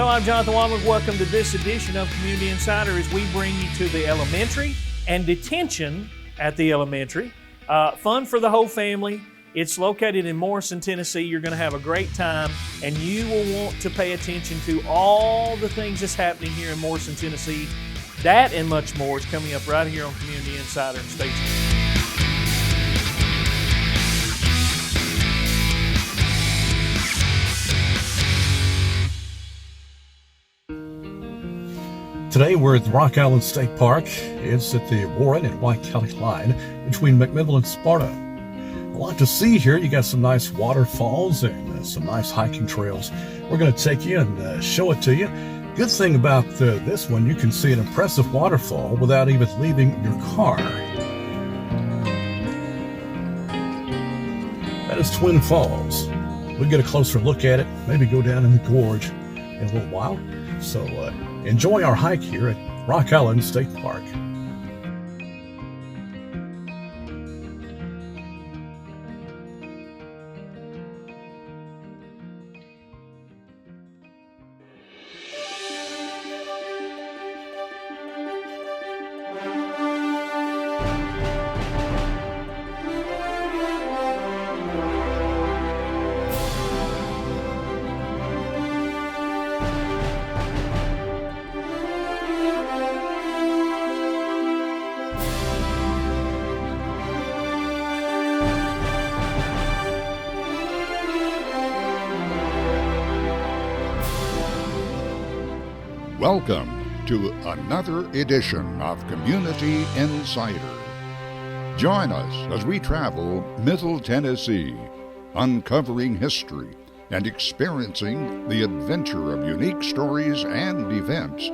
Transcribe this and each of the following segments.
Hello, I'm Jonathan Womack. Welcome to this edition of Community Insider as we bring you to the elementary and detention at the elementary. Fun for the whole family. It's located in Morrison, Tennessee. You're going to have a great time, and you will want to pay attention to all the things that's happening here in Morrison, Tennessee. That and much more is coming up right here on Community Insider. Stay tuned. Today we're at the Rock Island State Park. It's at the Warren and White County line between McMinnville and Sparta. A lot to see here. You got some nice waterfalls and some nice hiking trails. We're going to take you and show it to you. Good thing about this one, you can see an impressive waterfall without even leaving your car. That is Twin Falls. We'll get a closer look at it, maybe go down in the gorge in a little while. So enjoy our hike here at Rock Island State Park. Welcome to another edition of Community Insider. Join us as we travel Middle Tennessee, uncovering history and experiencing the adventure of unique stories and events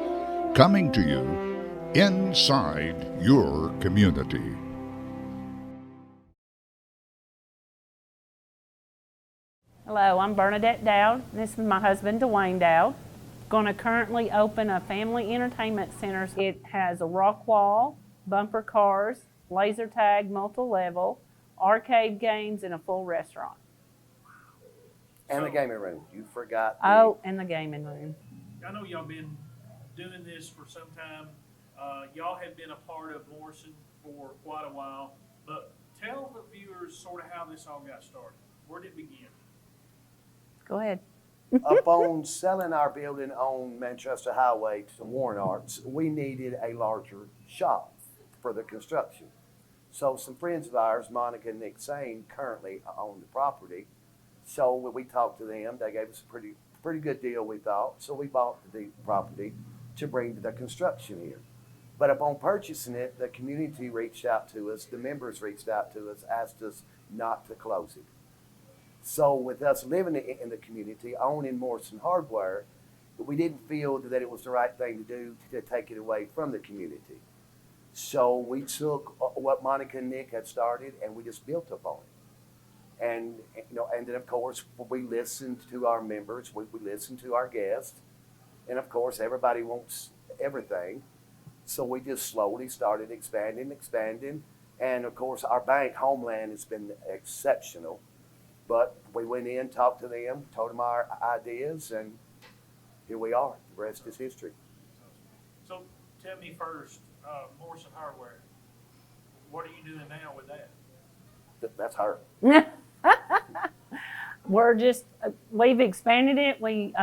coming to you inside your community. Hello, I'm Bernadette Dowd. This is my husband, Dwayne Dowd. Going to currently open a family entertainment center. It has a rock wall, bumper cars, laser tag, multi-level, arcade games, and a full restaurant. And the gaming room. You forgot. And the gaming room. I know y'all been doing this for some time. Y'all have been a part of Morrison for quite a while, but tell the viewers sort of how this all got started. Where did it begin? Go ahead. Upon selling our building on Manchester Highway to Warren Arts, we needed a larger shop for the construction. So some friends of ours, Monica and Nick Sane, currently own the property. So when we talked to them, they gave us a pretty good deal, we thought. So we bought the property to bring to the construction here. But upon purchasing it, the community reached out to us, the members reached out to us, asked us not to close it. So with us living in the community, owning Morrison Hardware, we didn't feel that it was the right thing to do to take it away from the community. So we took what Monica and Nick had started and we just built upon it. And then of course we listened to our members, we listened to our guests, and of course everybody wants everything. So we just slowly started expanding, and of course our bank, Homeland, has been exceptional. But we went in, talked to them, told them our ideas, and here we are. The rest is history. So tell me first, Morrison Hardware, what are you doing now with that? That's her. We've expanded it. We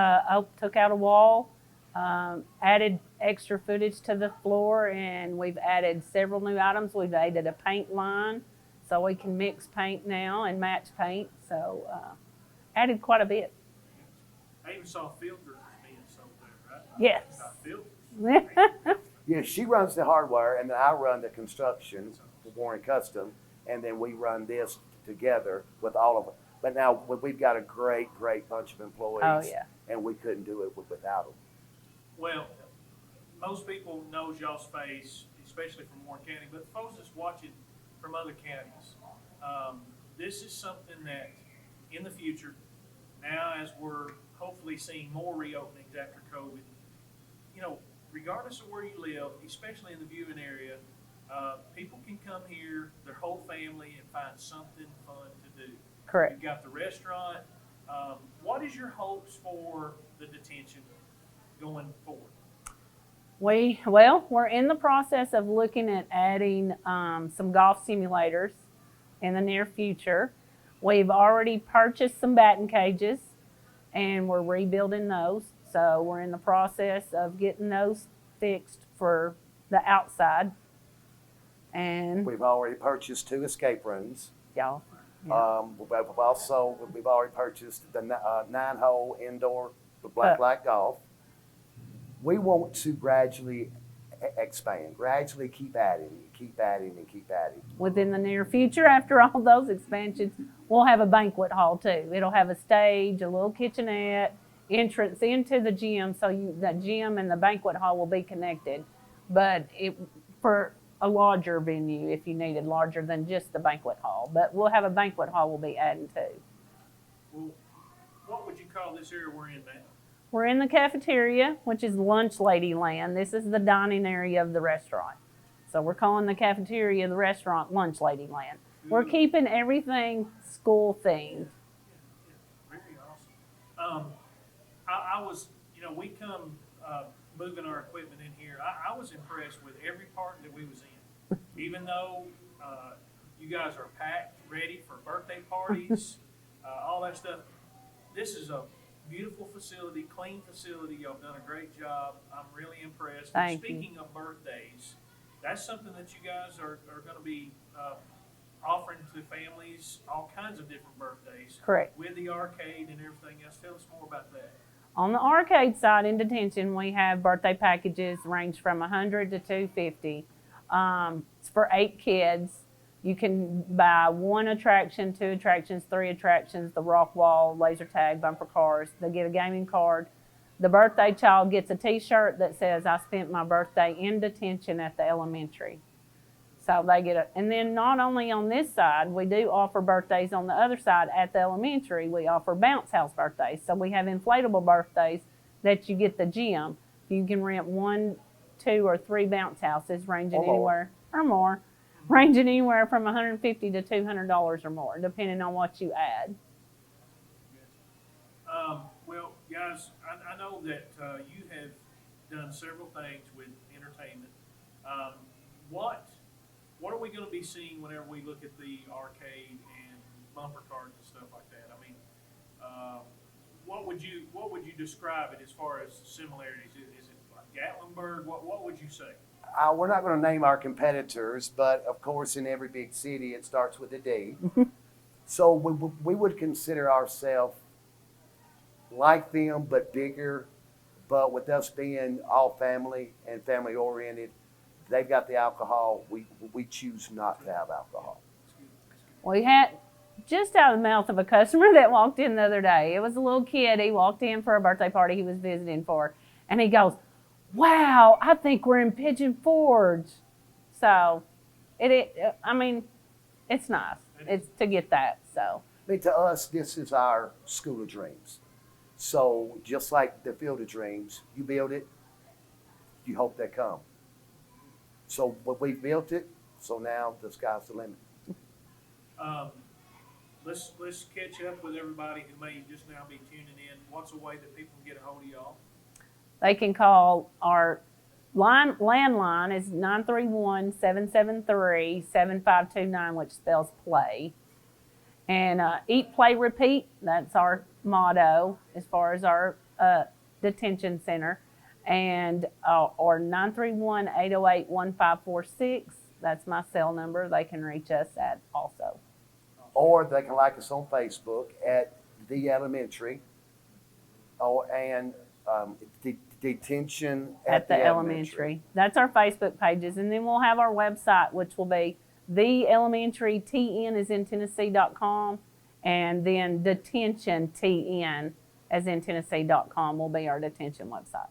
took out a wall, added extra footage to the floor, and we've added several new items. We've added a paint line, so we can mix paint now and match paint. So added quite a bit. I even saw filters being sold there, right? Yes. Filters. Yeah, she runs the hardware, and then I run the construction for Warren Custom, and then we run this together with all of it. But now we've got a great bunch of employees. Oh, yeah. And we couldn't do it without them. Well, most people know y'all's face, especially from Warren County, but folks that's watching from other counties, this is something that in the future, now as we're hopefully seeing more reopenings after COVID, regardless of where you live, especially in the viewing area, people can come here, their whole family, and find something fun to do. Correct. You've got the restaurant. What is your hopes for the detention? going forward? We're in the process of looking at adding some golf simulators in the near future. We've already purchased some batting cages, and we're rebuilding those. So we're in the process of getting those fixed for the outside. And We've already purchased 2 escape rooms. y'all, yeah. We've already purchased the 9-hole indoor black light golf. We want to gradually expand, gradually keep adding, and keep adding. Within the near future, after all those expansions, we'll have a banquet hall too. It'll have a stage, a little kitchenette, entrance into the gym, so the gym and the banquet hall will be connected. But for a larger venue, if you needed larger than just the banquet hall. But we'll have a banquet hall we'll be adding too. Well, what would you call this area we're in now? We're in the cafeteria, which is Lunch Lady Land. This is the dining area of the restaurant. So we're calling the cafeteria, the restaurant, Lunch Lady Land. We're keeping everything school themed. Very awesome. I was, we come moving our equipment in here. I was impressed with every part that we was in. Even though you guys are packed, ready for birthday parties, all that stuff. This is a beautiful facility, clean facility. Y'all done a great job. I'm really impressed. Thank and speaking of birthdays, that's something that you guys are going to be offering to families, all kinds of different birthdays. Correct. With the arcade and everything else. Tell us more about that. On the arcade side in Detention, we have birthday packages range from $100 to $250. It's for 8 kids. You can buy 1 attraction, 2 attractions, 3 attractions, the rock wall, laser tag, bumper cars. They get a gaming card. The birthday child gets a t-shirt that says, I spent my birthday in detention at the elementary. So they get and then not only on this side, we do offer birthdays on the other side at the elementary. We offer bounce house birthdays. So we have inflatable birthdays that you get the gym. You can rent 1, 2, or 3 bounce houses ranging ranging anywhere from $150 to $200 or more, depending on what you add. Well, guys, I know that you have done several things with entertainment. What are we going to be seeing whenever we look at the arcade and bumper cars and stuff like that? I mean, what would you describe it as far as similarities? Is it like Gatlinburg? What would you say? We're not going to name our competitors, but of course, in every big city, it starts with a D. So we would consider ourselves like them, but bigger. But with us being all family and family oriented, they've got the alcohol. We choose not to have alcohol. We had just out of the mouth of a customer that walked in the other day. It was a little kid. He walked in for a birthday party he was visiting for, and he goes, "Wow, I think we're in Pigeon Forge." So, I mean, it's nice. It's to get that. So, I mean, to us, this is our school of dreams. So just like the Field of Dreams, you build it, you hope they come. So we built it, so now the sky's the limit. Let's catch up with everybody who may just now be tuning in. What's a way that people can get a hold of y'all? they can call our landline is 931-773-7529, which spells play. And eat, play, repeat, that's our motto as far as our detention center. And or 931-808-1546, that's my cell number. They can reach us at also. Or they can like us on Facebook at The Elementary, and Detention At the elementary. That's our Facebook pages. And then we'll have our website, which will be The Elementary, TN as in Tennessee.com, and then Detention, TN as in Tennessee.com will be our detention website.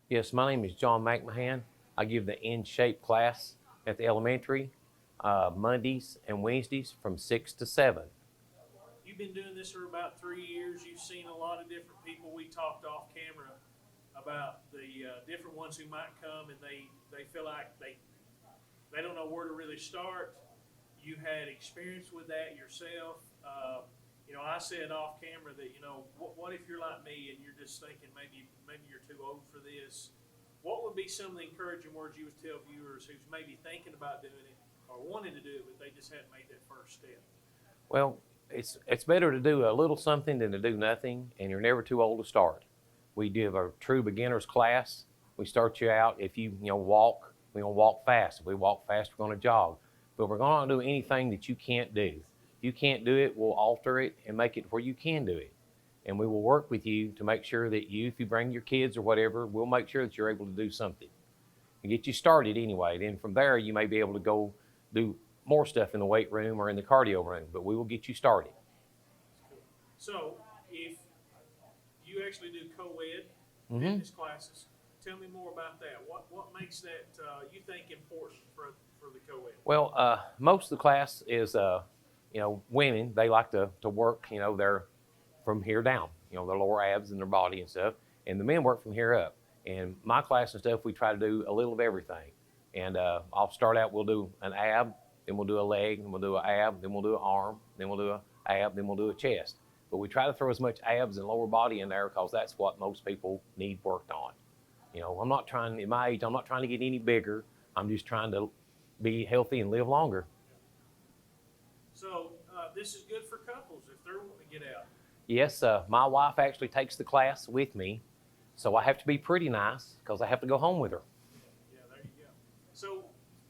Yes, my name is John McMahon. I give the In Shape class at the elementary Mondays and Wednesdays from 6 to 7. You've been doing this for about 3 years. You've seen a lot of different people. We talked off camera about the different ones who might come and they feel like they don't know where to really start. You had experience with that yourself. I said off camera that, what if you're like me and you're just thinking maybe you're too old for this? What would be some of the encouraging words you would tell viewers who's maybe thinking about doing it or wanting to do it, but they just hadn't made that first step? Well, it's better to do a little something than to do nothing, and you're never too old to start. We do a true beginner's class. We start you out, if you walk, we're going to walk fast. If we walk fast, we're going to jog. But we're going to do anything that you can't do. If you can't do it, we'll alter it and make it where you can do it. And we will work with you to make sure that if you bring your kids or whatever, we'll make sure that you're able to do something and get you started anyway. Then from there, you may be able to go do more stuff in the weight room or in the cardio room, but we will get you started. So if you actually do co-ed fitness classes, tell me more about that. What makes that you think important for the co-ed? Well, most of the class is women. They like to work their from here down, their lower abs and their body and stuff, and the men work from here up. And my class and stuff, we try to do a little of everything. And I'll start out, we'll do an ab, then we'll do a leg, then we'll do an ab, then we'll do an arm, then we'll do an ab, then we'll do a chest. But we try to throw as much abs and lower body in there because that's what most people need worked on. I'm not trying, at my age, I'm not trying to get any bigger. I'm just trying to be healthy and live longer. So this is good for couples if they're wanting to get out. Yes, my wife actually takes the class with me, so I have to be pretty nice because I have to go home with her. Yeah, there you go. So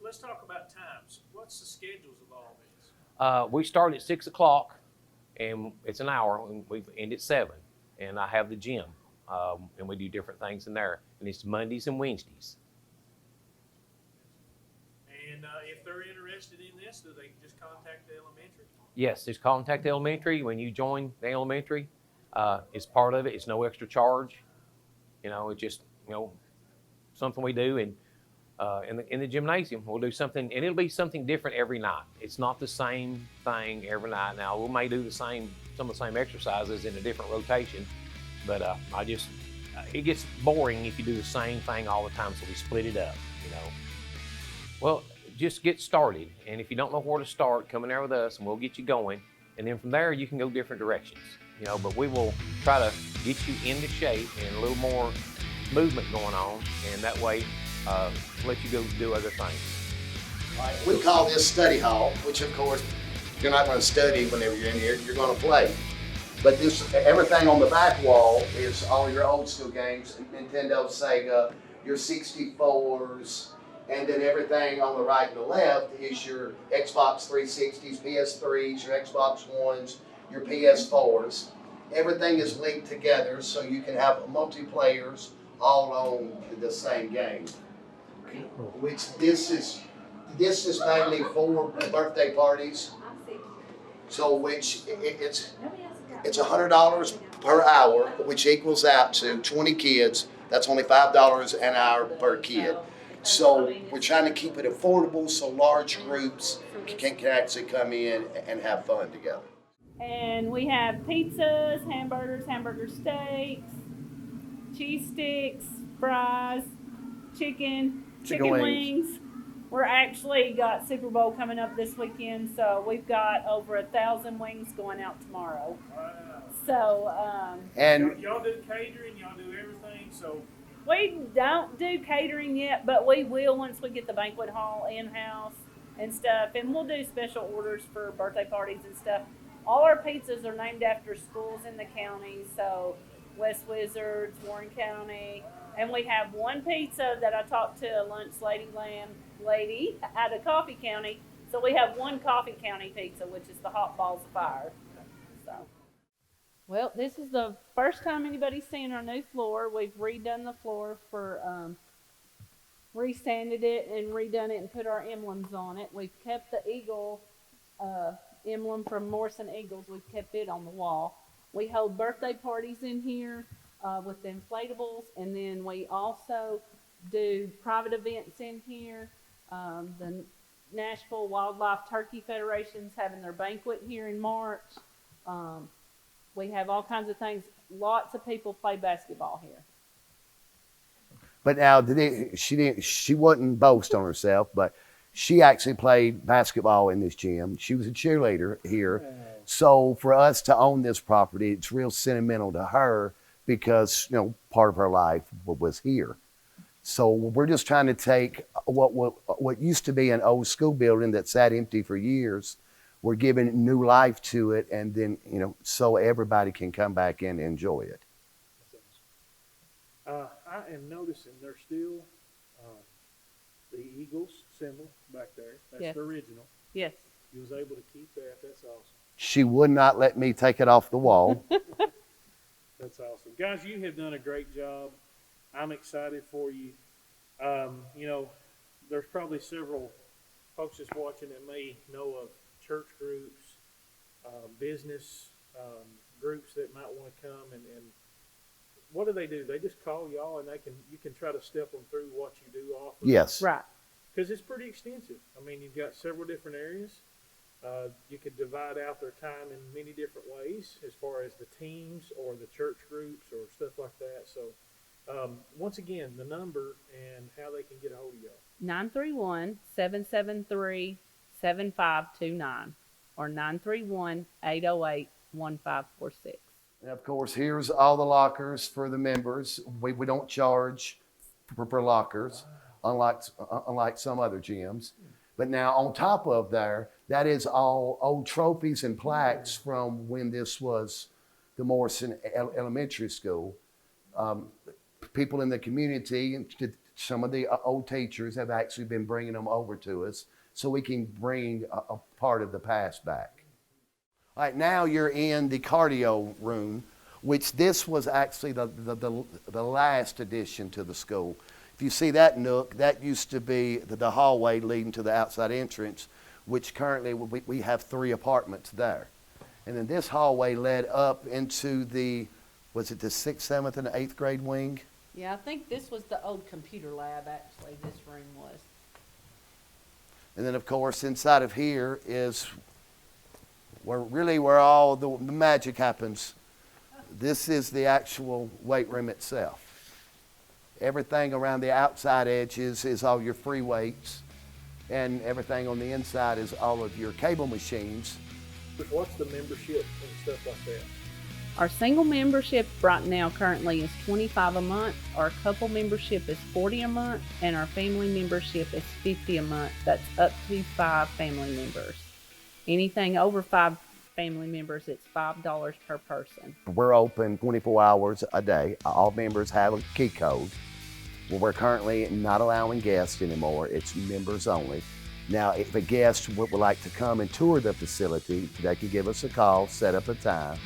let's talk about times. What's the schedules of all this? We start at 6 o'clock, and it's an hour, and we end at 7. And I have the gym, and we do different things in there. And it's Mondays and Wednesdays. And if they're interested in this, do they just contact the elementary? Yes, just contact the elementary. When you join the elementary, it's part of it. It's no extra charge. It's just, something we do. And in the gymnasium, we'll do something, and it'll be something different every night. It's not the same thing every night. Now, we may do some of the same exercises in a different rotation, but it gets boring if you do the same thing all the time, so we split it up, Well, just get started, and if you don't know where to start, come in there with us, and we'll get you going, and then from there, you can go different directions, but we will try to get you into shape and a little more movement going on, and that way, let you go do other things. We call this study hall, which of course, you're not going to study whenever you're in here, you're going to play. But everything on the back wall is all your old school games, Nintendo, Sega, your 64s, and then everything on the right and the left is your Xbox 360s, PS3s, your Xbox Ones, your PS4s. Everything is linked together so you can have multiplayers all on the same game. Which this is mainly for birthday parties. So it's $100 per hour, which equals out to 20 kids. That's only $5 an hour per kid. So we're trying to keep it affordable so large groups can actually come in and have fun together. And we have pizzas, hamburgers, hamburger steaks, cheese sticks, fries, chicken wings. We're actually got Super Bowl coming up this weekend, so we've got over 1,000 wings going out tomorrow. Wow. So, And y'all do catering, y'all do everything, so we don't do catering yet, but we will once we get the banquet hall in-house and stuff. And we'll do special orders for birthday parties and stuff. All our pizzas are named after schools in the county. So West Wizards, Warren County. And we have one pizza that I talked to a lunch lady out of Coffee County. So we have one Coffee County pizza, which is the Hot Balls of Fire. So. Well, this is the first time anybody's seen our new floor. We've redone the floor for, resanded it and redone it and put our emblems on it. We've kept the eagle emblem from Morrison Eagles. We've kept it on the wall. We hold birthday parties in here with the inflatables, and then we also do private events in here. The Nashville Wildlife Turkey Federation's having their banquet here in March. We have all kinds of things. Lots of people play basketball here. But now she wouldn't boast on herself, but she actually played basketball in this gym. She was a cheerleader here. So for us to own this property, it's real sentimental to her because, part of her life was here. So we're just trying to take what used to be an old school building that sat empty for years. We're giving new life to it, and then, so everybody can come back in and enjoy it. I am noticing there's still the Eagles symbol back there. That's Yes. the original. Yes. You was able to keep that. That's awesome. She would not let me take it off the wall. That's awesome. Guys, you have done a great job. I'm excited for you. There's probably several folks that's watching that may know of church groups, business groups that might want to come and what do? They just call y'all and you can try to step them through what you do offer. Yes. Right. Because it's pretty extensive. I mean, you've got several different areas. You could divide out their time in many different ways as far as the teams or the church groups or stuff like that. So, once again, the number and how they can get a hold of y'all. 931-773-7529 or 931-808-1546. And of course, here's all the lockers for the members. We don't charge for lockers, unlike some other gyms. But now on top of there, that is all old trophies and plaques from when this was the Morrison Elementary School. People in the community, some of the old teachers have actually been bringing them over to us so we can bring a part of the past back. All right, now you're in the cardio room, which this was actually the last addition to the school. If you see that nook, that used to be the hallway leading to the outside entrance, which currently we have 3 apartments there. And then this hallway led up into was it the 6th, 7th, and 8th grade wing? Yeah, I think this was the old computer lab, actually, this room was. And then, of course, inside of here is where all the magic happens. This is the actual weight room itself. Everything around the outside edges is all your free weights, and everything on the inside is all of your cable machines. What's the membership and stuff like that? Our single membership right now currently is $25 a month. Our couple membership is $40 a month, and our family membership is $50 a month. That's up to 5 family members. Anything over 5 family members, it's $5 per person. We're open 24 hours a day. All members have a key code. Well, we're currently not allowing guests anymore. It's members only. Now, if a guest would like to come and tour the facility, they can give us a call, set up a time.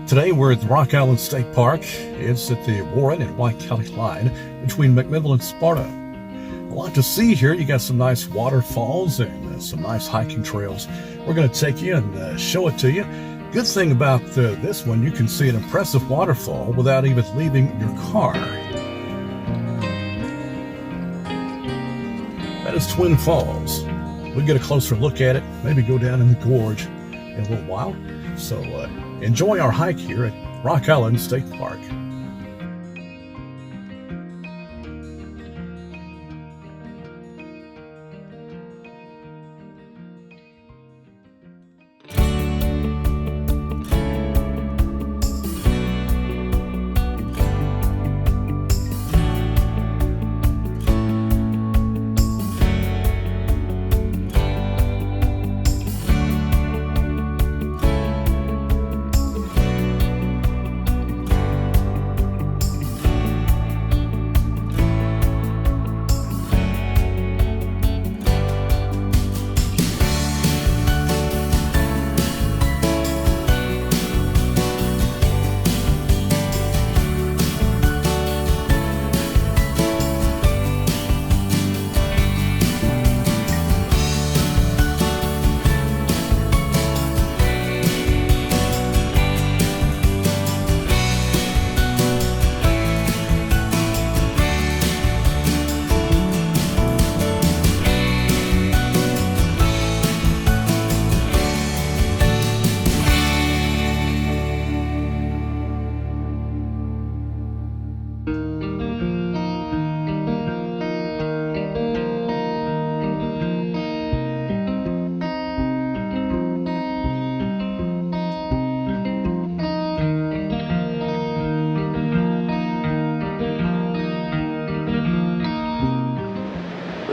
Today we're at the Rock Island State Park. It's at the Warren and White County line between McMinnville and Sparta. A lot to see here. You got some nice waterfalls and some nice hiking trails. We're going to take you and show it to you. Good thing about this one, you can see an impressive waterfall without even leaving your car. That is Twin Falls. We'll get a closer look at it, maybe go down in the gorge in a little while. So enjoy our hike here at Rock Island State Park.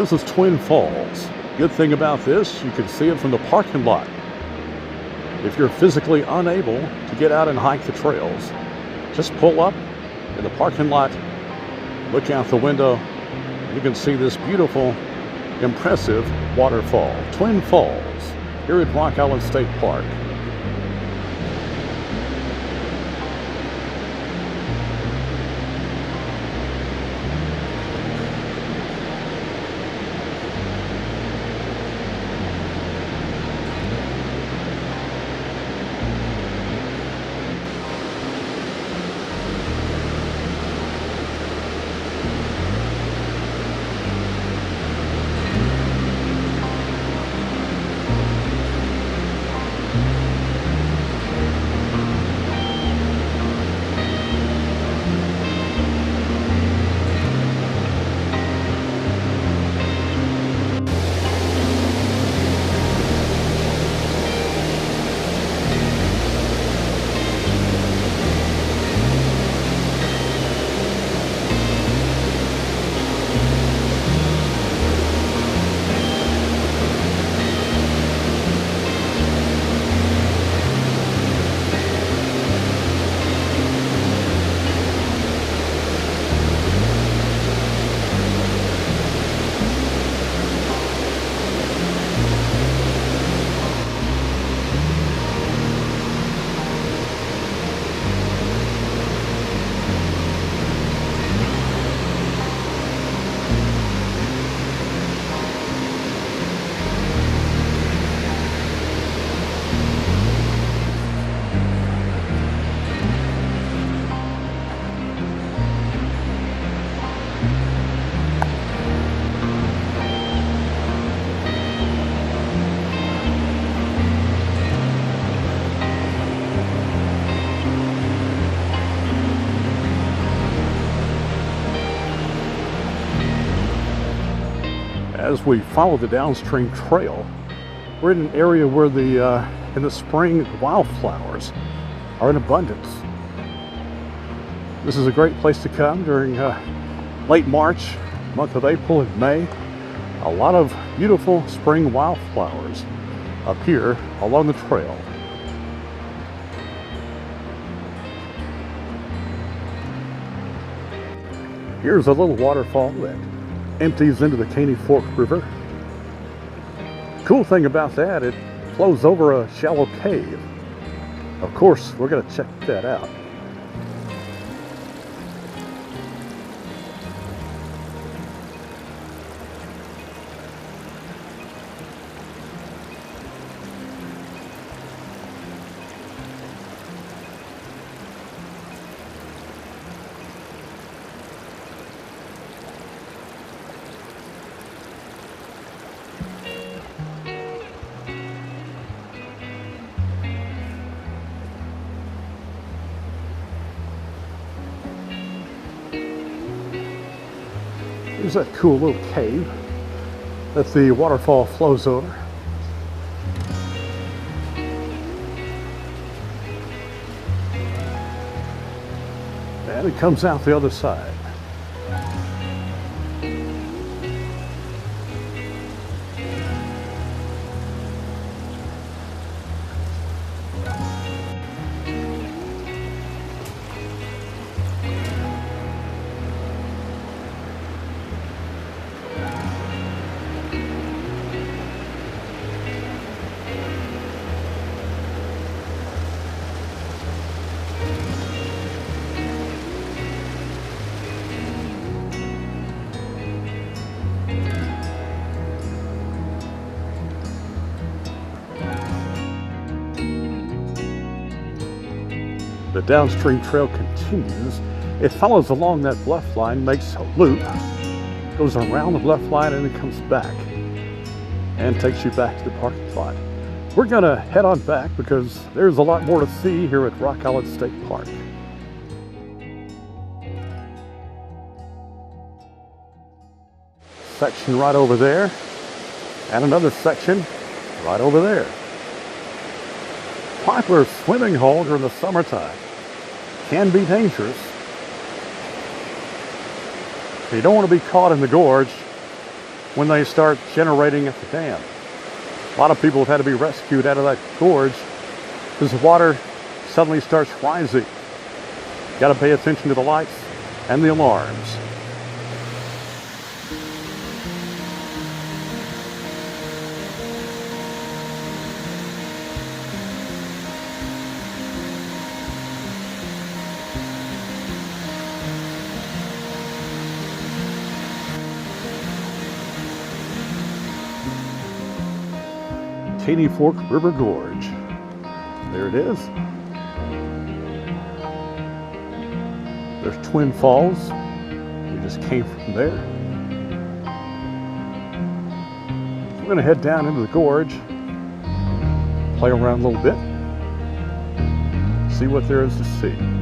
This is Twin Falls. Good thing about this, you can see it from the parking lot. If you're physically unable to get out and hike the trails, just pull up in the parking lot, look out the window, and you can see this beautiful, impressive waterfall. Twin Falls, here at Rock Island State Park. As we follow the downstream trail, we're in an area where in the spring, wildflowers are in abundance. This is a great place to come during late March, month of April and May. A lot of beautiful spring wildflowers up here along the trail. Here's a little waterfall that empties into the Caney Fork River. Cool thing about that, it flows over a shallow cave. Of course, we're going to check that out. Here's that cool little cave that the waterfall flows over. And it comes out the other side. The downstream trail continues. It follows along that bluff line, makes a loop, goes around the bluff line, and it comes back and takes you back to the parking lot. We're gonna head on back because there's a lot more to see here at Rock Island State Park. Section right over there, and another section right over there. Popular swimming hole during the summertime. Can be dangerous. You don't want to be caught in the gorge. when they start generating at the dam. A lot of people have had to be rescued out of that gorge because the water suddenly starts rising. Got to pay attention to the lights and the alarms. Caney Fork River Gorge. There it is. There's Twin Falls. We just came from there. We're going to head down into the gorge, play around a little bit, see what there is to see.